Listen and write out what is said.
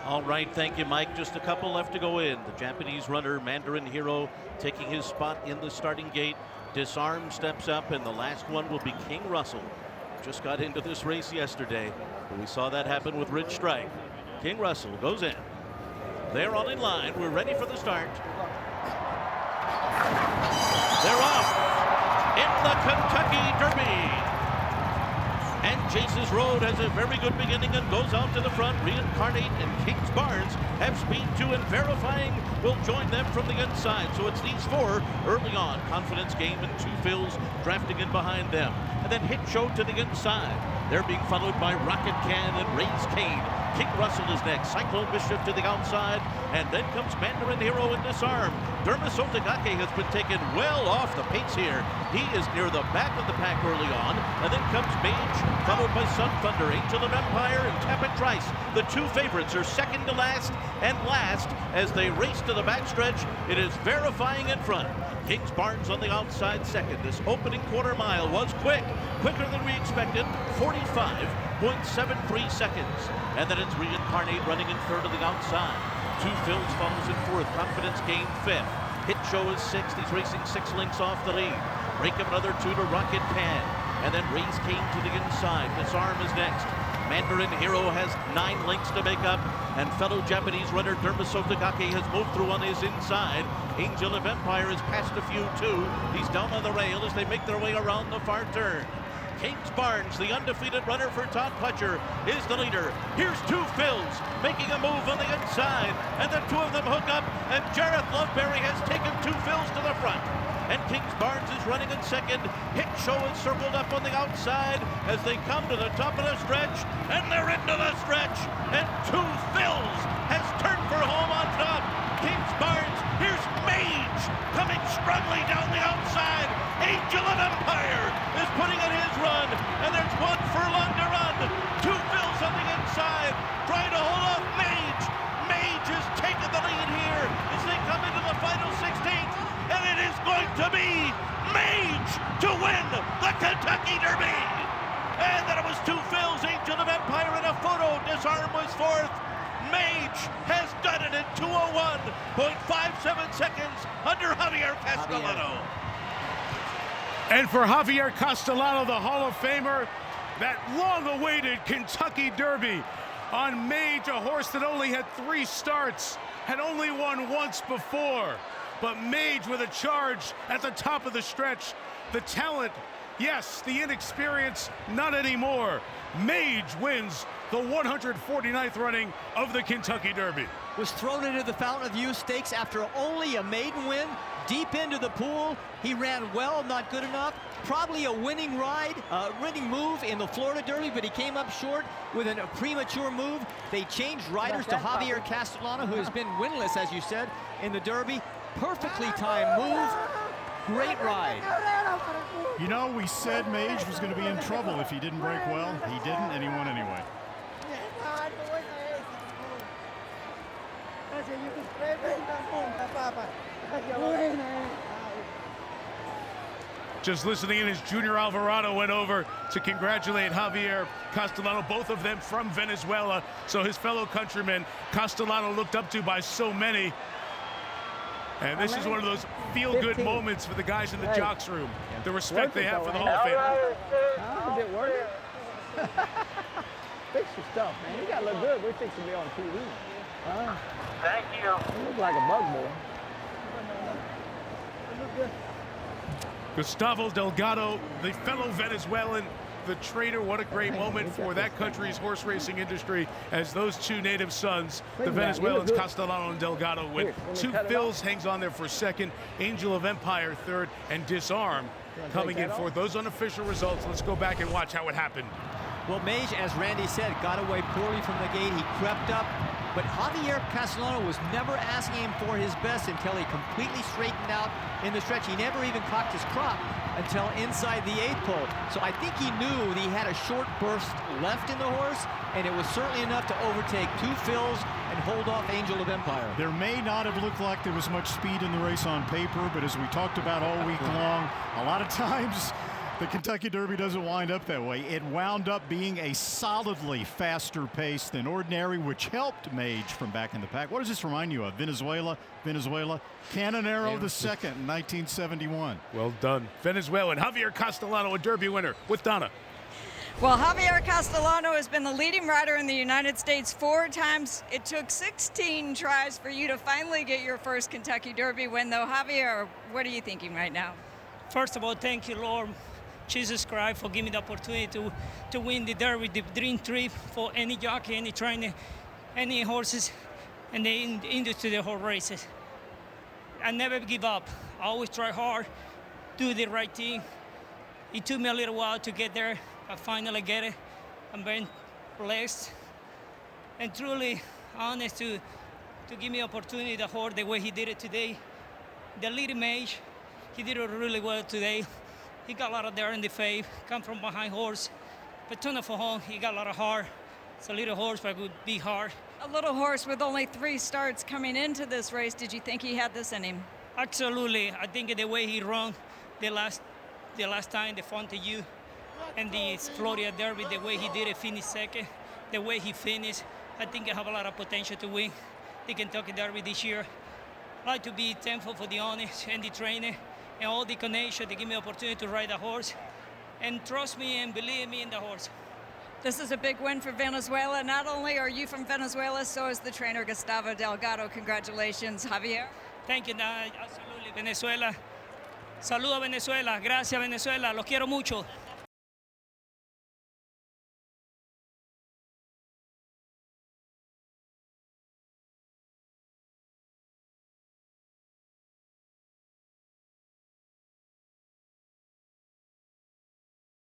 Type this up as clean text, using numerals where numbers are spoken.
All right, thank you, Mike. Just a couple left to go in. The Japanese runner, Mandarin Hero, taking his spot in the starting gate. Disarm steps up, and the last one will be King Russell. Just got into this race yesterday. We saw that happen with Rich Strike. King Russell goes in. They're all in line. We're ready for the start. They're off in the Kentucky Derby. And Chase's Road has a very good beginning and goes out to the front. Reincarnate and Kings Barnes have speed too, and Verifying will join them from the inside. So it's these four early on. Confidence Game and Two Phils drafting in behind them. And then Hit Show to the inside. They're being followed by Rocket Can and Raise Cane. King Russell is next. Cyclone Mischief to the outside. And then comes Mandarin Hero and Disarm. Dermis Otagake has been taken well off the pace here. He is near the back of the pack early on. And then comes Mage, followed by Sun Thunder, Angel of Empire, and Tapit Trice. The two favorites are second to last and last as they race to the backstretch. It is Verifying in front. Kings Barnes on the outside second. This opening quarter mile was quicker than we expected, 45.73 seconds. And then it's Reincarnate running in third on the outside. Two Phils follows in fourth. Confidence Game fifth. Hit Show is sixth. He's racing 6 lengths off the lead. Break up another 2 to Rocket Can. And then Raise Cane to the inside. Disarm is next. Mandarin Hero has 9 lengths to make up, and fellow Japanese runner Dermis Otagake has moved through on his inside. Angel of Empire has passed a few too. He's down on the rail as they make their way around the far turn. Kings Barnes, the undefeated runner for Todd Pletcher, is the leader. Here's Two Phils making a move on the inside, and the two of them hook up, and Jareth Loveberry has taken Two Phils to the front. And Kings Barnes is running in second. Hit Show is circled up on the outside as they come to the top of the stretch, and they're into the stretch, and Two Phils has turned for home on top. Kings Barnes, here's Mage coming strongly down the outside. Angel of Empire is putting in his run, and there's 1 furlong to run. Two Phils on the inside, trying to hold off Mage. Mage has taken the lead here as they come into the final 16th, and it is going to be Mage to win the Kentucky Derby. And then it was Two Phils, Angel of Empire in a photo. Disarm was fourth. Mage has done it in 2:01.57 seconds under Javier Castellano. And for Javier Castellano, the Hall of Famer, that long-awaited Kentucky Derby on Mage, a horse that only had 3 starts, had only won once before. But Mage with a charge at the top of the stretch. The talent, yes. The inexperience, not anymore. Mage wins the 149th running of the Kentucky Derby. Was thrown into the Fountain of Youth Stakes after only a maiden win. Deep into the pool. He ran well, not good enough. Probably a winning ride, winning move in the Florida Derby, but he came up short with a premature move. They changed riders to Javier Castellano, who has been winless, as you said, in the Derby. Perfectly timed move. Great ride. You know, we said Mage was going to be in trouble if he didn't break well. He didn't, and he won anyway. Just listening in as Junior Alvarado went over to congratulate Javier Castellano, both of them from Venezuela. So his fellow countrymen, Castellano looked up to by so many. And this is one of those feel-good moments for the guys in the jocks room. The respect they have for the Hall of Fame. Is it working? Fix your stuff, man. You gotta look good. We're fixing to be on TV. Thank you. You look like a bug boy. Gustavo Delgado, the fellow Venezuelan, the trainer. What a great moment for that country's horse racing industry as those two native sons, the Venezuelans, Castellano and Delgado, win. Two Phils hangs on there for second, Angel of Empire third, and Disarm coming in fourth. Those unofficial results. Let's go back and watch how it happened. Well, Mage, as Randy said, got away poorly from the gate. He crept up, but Javier Castellano was never asking him for his best until he completely straightened out in the stretch. He never even cocked his crop until inside the 8th pole. So I think he knew that he had a short burst left in the horse, and it was certainly enough to overtake Two Phils and hold off Angel of Empire. There may not have looked like there was much speed in the race on paper, but as we talked about all week long, a lot of times The Kentucky Derby doesn't wind up that way. It wound up being a solidly faster pace than ordinary, which helped Mage from back in the pack. What does this remind you of? Venezuela, Canonero the second in 1971. Well done. Venezuelan Javier Castellano, a Derby winner with Donna. Well, Javier Castellano has been the leading rider in the United States 4 times. It took 16 tries for you to finally get your first Kentucky Derby win, though. Javier, what are you thinking right now? First of all, thank you, Lord Jesus Christ, for giving me the opportunity to win the Derby, the dream trip for any jockey, any trainer, any horses, and the industry, the whole races. I never give up. I always try hard, do the right thing. It took me a little while to get there. I finally get it. I'm very blessed and truly honest to give me opportunity to hold the way he did it today. The leading Mage, he did it really well today. He got a lot of there in the face, come from behind horse. But turn for home, he got a lot of heart. It's a little horse, but it would be hard. A little horse with only 3 starts coming into this race. Did you think he had this in him? Absolutely. I think the way he ran the last time, the Fontaigne, and the Florida Derby, the way he did it, finish second, the way he finished, I think I have a lot of potential to win the Kentucky Derby this year. I'd like to be thankful for the owners and the trainer and all the connections. They give me opportunity to ride a horse and trust me and believe me in the horse. This is a big win for Venezuela. Not only are you from Venezuela, so is the trainer Gustavo Delgado. Congratulations, Javier. Thank you, absolutely. Venezuela. Saludos a Venezuela. Gracias, Venezuela. Los quiero mucho.